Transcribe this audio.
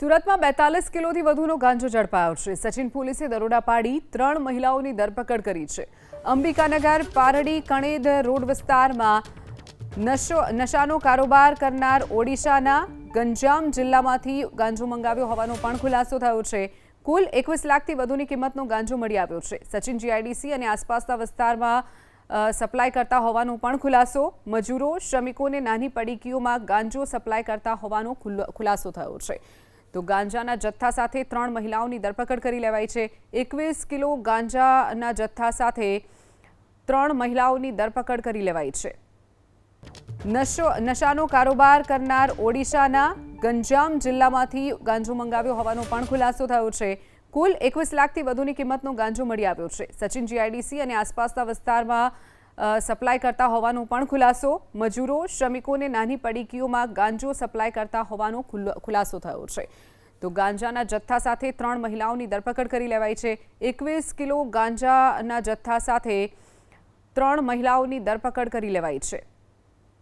સુરતમાં 42 કિલોથી વધુનો ગાંજો ઝડપાયો છે। સચિન પોલીસે દરોડા પાડી 3 મહિલાઓની ધરપકડ કરી છે। અંબિકાનગર પારડી કણેદ રોડ વિસ્તારમાં નશાનો કારોબાર કરનાર ઓડિશાના ગંજામ જિલ્લામાંથી ગાંજો મંગાવ્યો હોવાનો પણ ખુલાસો થયો છે। કુલ 21 લાખથી વધુની કિંમતનો ગાંજો મળી આવ્યો છે। સચિન જીઆઈડીસી અને આસપાસના વિસ્તારમાં સપ્લાય કરતા હોવાનો પણ ખુલાસો। મજૂરો શ્રમિકોને નાની પડીકીઓમાં ગાંજો સપ્લાય કરતા હોવાનો ખુલાસો થયો છે। તો ગાંજાના જથ્થા સાથે 3 મહિલાઓની ધરપકડ કરી લેવાઈ છે। 21 કિલો ગાંજાના જથ્થા સાથે 3 મહિલાઓની ધરપકડ કરી લેવાઈ છે। નશાનો કારોબાર કરનાર ઓડિશાના ગંજામ જિલ્લામાંથી ગાંજો મંગાવ્યો હોવાનો પણ ખુલાસો થયો છે। કુલ 21 લાખથી વધુની કિંમતનો ગાંજો મળી આવ્યો છે। સચિન જીઆઈડીસી અને આસપાસના વિસ્તારમાં સપ્લાય કરતા હોવાનો પણ ખુલાસો। મજૂરો શ્રમિકોને નાની પડીકીઓમાં ગાંજો સપ્લાય કરતા હોવાનો ખુલાસો થયો છે। તો ગાંજાના જથ્થા સાથે 3 મહિલાઓની ધરપકડ કરી લેવાઈ છે। 21 કિલો ગાંજાના જથ્થા સાથે 3 મહિલાઓની ધરપકડ કરી લેવાઈ છે।